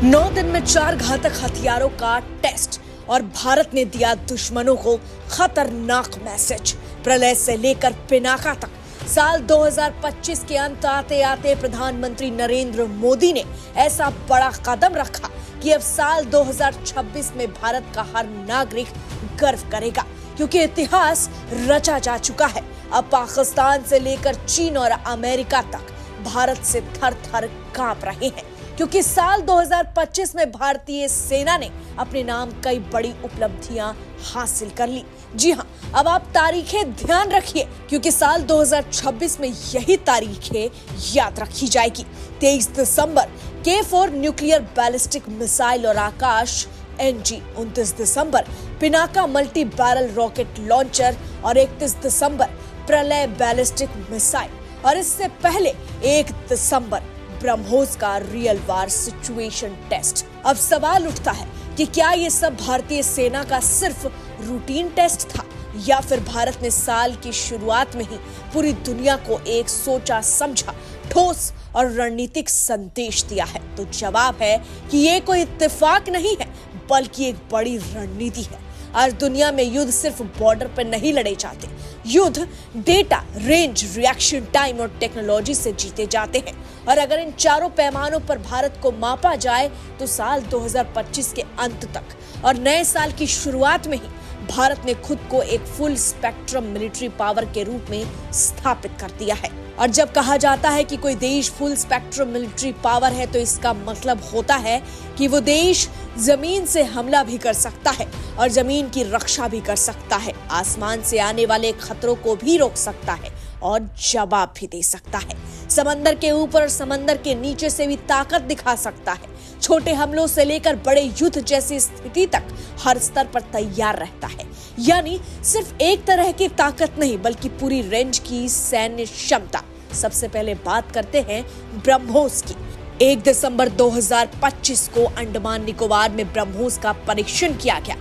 9 दिन में 4 घातक हथियारों का टेस्ट और भारत ने दिया दुश्मनों को खतरनाक मैसेज। प्रलय से लेकर पिनाका तक साल 2025 के अंत आते आते प्रधानमंत्री नरेंद्र मोदी ने ऐसा बड़ा कदम रखा कि अब साल 2026 में भारत का हर नागरिक गर्व करेगा, क्योंकि इतिहास रचा जा चुका है। अब पाकिस्तान से लेकर चीन और अमेरिका तक भारत से थर थर कांप रहे हैं, क्योंकि साल 2025 में भारतीय सेना ने अपने नाम कई बड़ी उपलब्धियां हासिल कर ली। जी हां, अब आप तारीखें ध्यान रखिए, क्योंकि साल 2026 में यही तारीखें याद रखी जाएगी। 23 दिसंबर K4 न्यूक्लियर बैलिस्टिक मिसाइल और आकाश NG, 29 दिसंबर Pinaka multi barrel rocket launcher और 31 दिसंबर प्रलय बैलिस्टिक मिसाइल, और इससे पहले 1 दिसंबर ब्रह्मोस का रियल वार सिचुएशन टेस्ट। अब सवाल उठता है कि क्या ये सब भारतीय सेना का सिर्फ रूटीन टेस्ट था, या फिर भारत ने साल की शुरुआत में ही पूरी दुनिया को एक सोचा समझा ठोस और रणनीतिक संदेश दिया है? तो जवाब है कि ये कोई इत्तेफाक नहीं है, बल्कि एक बड़ी रणनीति है। आज दुनिया में युद्ध सिर्फ बॉर्डर पर नहीं लड़े जाते, युद्ध डेटा, रेंज, रिएक्शन टाइम और टेक्नोलॉजी से जीते जाते हैं। और अगर इन चारों पैमानों पर भारत को मापा जाए तो साल 2025 के अंत तक और नए साल की शुरुआत में ही भारत ने खुद को एक फुल स्पेक्ट्रम मिलिट्री पावर के रूप में स्थापित कर दिया है। और जब कहा जाता है कि कोई देश फुल स्पेक्ट्रम मिलिट्री पावर है, तो इसका मतलब होता है कि वो देश जमीन से हमला भी कर सकता है और जमीन की रक्षा भी कर सकता है, आसमान से आने वाले खतरों को भी रोक सकता है और जवाब भी दे सकता है। समंदर के ऊपर और समंदर के नीचे से भी ताकत दिखा सकता है। छोटे हमलों से लेकर बड़े युद्ध जैसी स्थिति तक हर स्तर पर तैयार रहता है। यानी सिर्फ एक तरह की ताकत नहीं, बल्कि पूरी रेंज की सैन्य क्षमता। सबसे पहले बात करते हैं ब्रह्मोस की। 1 दिसंबर 2025 को अंडमान निकोबार में ब्रह्मोस का परीक्षण किया गया,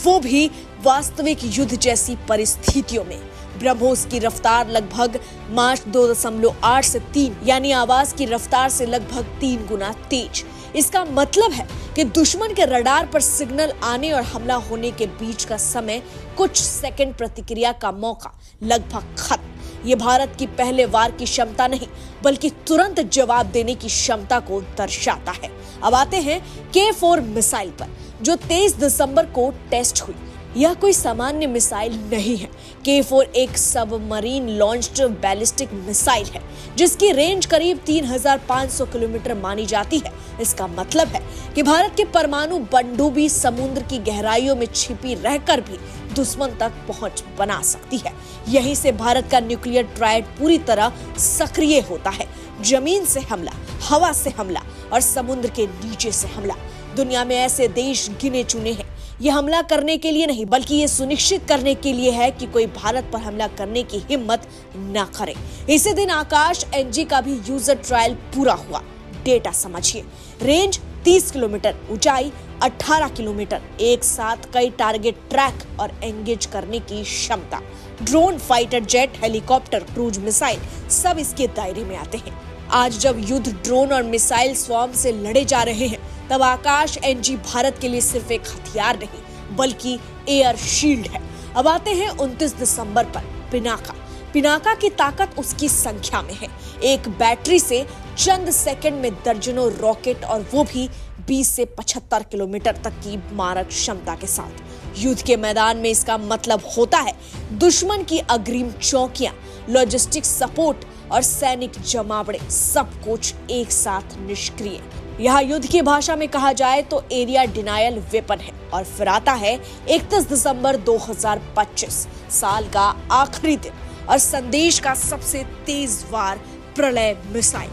वो भी वास्तविक युद्ध जैसी परिस्थितियों में। ब्रह्मोस की रफ्तार लगभग मार्च 2.8 से 3, यानी आवाज की रफ्तार से लगभग 3 गुना तेज। इसका मतलब है कि दुश्मन के रडार पर सिग्नल आने और हमला होने के बीच का समय कुछ सेकंड प्रतिक्रिया का मौका लगभग खत्म। ये भारत की पहले वार की क्षमता नहीं, बल्कि तुरंत जवाब देने की क्षमता को दर्शाता है। अब आते हैं K4 मिसाइल पर, जो 23 दिसंबर को टेस्ट हुई। यह कोई सामान्य मिसाइल नहीं है। K4 एक सबमरीन लॉन्च्ड बैलिस्टिक मिसाइल है, जिसकी रेंज करीब 3500 किलोमीटर मानी जाती है। इसका मतलब है कि भारत के परमाणु पनडुब्बी समुद्र की गहराइयों में छिपी रहकर भी दुश्मन तक पहुंच बना सकती है। यहीं से भारत का न्यूक्लियर ट्रायड पूरी तरह सक्रिय होता है। जमीन से हमला, हवा से हमला और समुद्र के नीचे से हमला। दुनिया में ऐसे देश गिने चुने हैं। ये हमला करने के लिए नहीं, बल्कि ये सुनिश्चित करने के लिए है कि कोई भारत पर हमला करने की हिम्मत न करे। इसी दिन आकाश NG का भी यूजर ट्रायल पूरा हुआ। डेटा समझिए, रेंज 30 किलोमीटर, ऊंचाई 18 किलोमीटर, एक साथ कई टारगेट ट्रैक और एंगेज करने की क्षमता। Drone, fighter jet, helicopter, cruise missile सब इसके दायरे में आते हैं। आज जब युद्ध ड्रोन और मिसाइल स्वॉर्म से लड़े जा रहे हैं, तब आकाश NG भारत के लिए सिर्फ एक हथियार नहीं, बल्कि एयर शील्ड है। अब आते हैं 29 दिसंबर पर पिनाका की ताकत उसकी संख्या में है। एक बैटरी से चंद सेकंड में दर्जनों रॉकेट, और वो भी 20 से 75 किलोमीटर तक की मारक क्षमता के साथ। युद्ध के मैदान में इसका मतलब होता है दुश्मन की अग्रिम चौकियां, लॉजिस्टिक सपोर्ट और सैनिक जमावड़े, सब कुछ एक साथ निष्क्रिय। यह युद्ध की भाषा में कहा जाए तो एरिया डिनायल वेपन है। और फिर आता है 31 दिसंबर 2025, साल का आखिरी दिन और संदेश का सबसे तेज वार, प्रलय मिसाइल।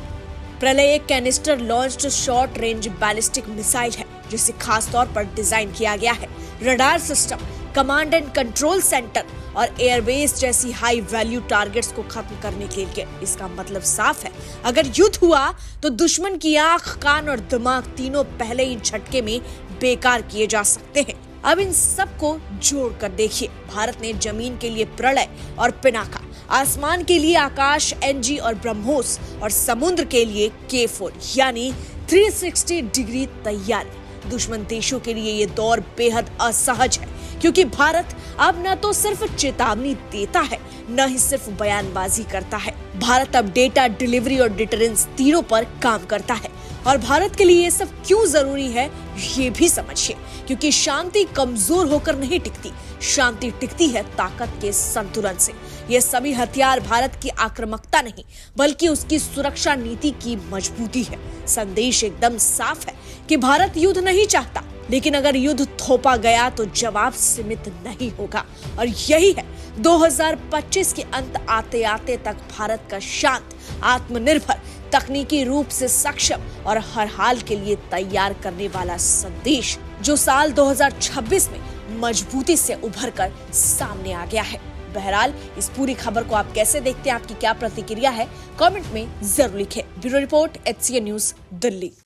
प्रलय एक canister launched short range ballistic missile है, जिसे खास तौर पर डिजाइन किया गया है radar system, command and control centre और एयरबेस जैसी हाई वैल्यू टारगेट्स को खत्म करने के लिए। इसका मतलब साफ है, अगर युद्ध हुआ तो दुश्मन की आंख, कान और दिमाग तीनों पहले ही झटके में बेकार किए जा सकते हैं। अब इन सब को जोड़कर देखिए, भारत ने जमीन के लिए प्रलय और पिनाका, आसमान के लिए आकाश NG और ब्रह्मोस और समुद्र के लिए K4 यानी 360 डिग्री तैयारी। दुश्मन देशों के लिए ये दौर बेहद असहज है, क्योंकि भारत अब न तो सिर्फ चेतावनी देता है, न ही सिर्फ बयानबाजी करता है। भारत अब डेटा, डिलीवरी और डिटरेंस तीनों पर काम करता है। और भारत के लिए ये सब क्यों जरूरी है, ये भी समझिए, क्योंकि शांति कमजोर होकर नहीं टिकती, शांति टिकती है ताकत के संतुलन से। ये सभी हथियार भारत की आक्रामकता नहीं, बल्कि उसकी सुरक्षा नीति की मजबूती है। संदेश एकदम साफ है कि भारत युद्ध नहीं चाहता, लेकिन अगर युद्ध थोपा गया तो जवाब सीमित नहीं होगा। और यही है 2025 के अंत आते आते तक भारत का शांत, आत्मनिर्भर, तकनीकी रूप से सक्षम और हर हाल के लिए तैयार करने वाला संदेश, जो साल 2026 में मजबूती से उभर कर सामने आ गया है। बहरहाल इस पूरी खबर को आप कैसे देखते हैं, आपकी क्या प्रतिक्रिया है, कमेंट में जरूर लिखें। Bureau report, HCN news, Delhi.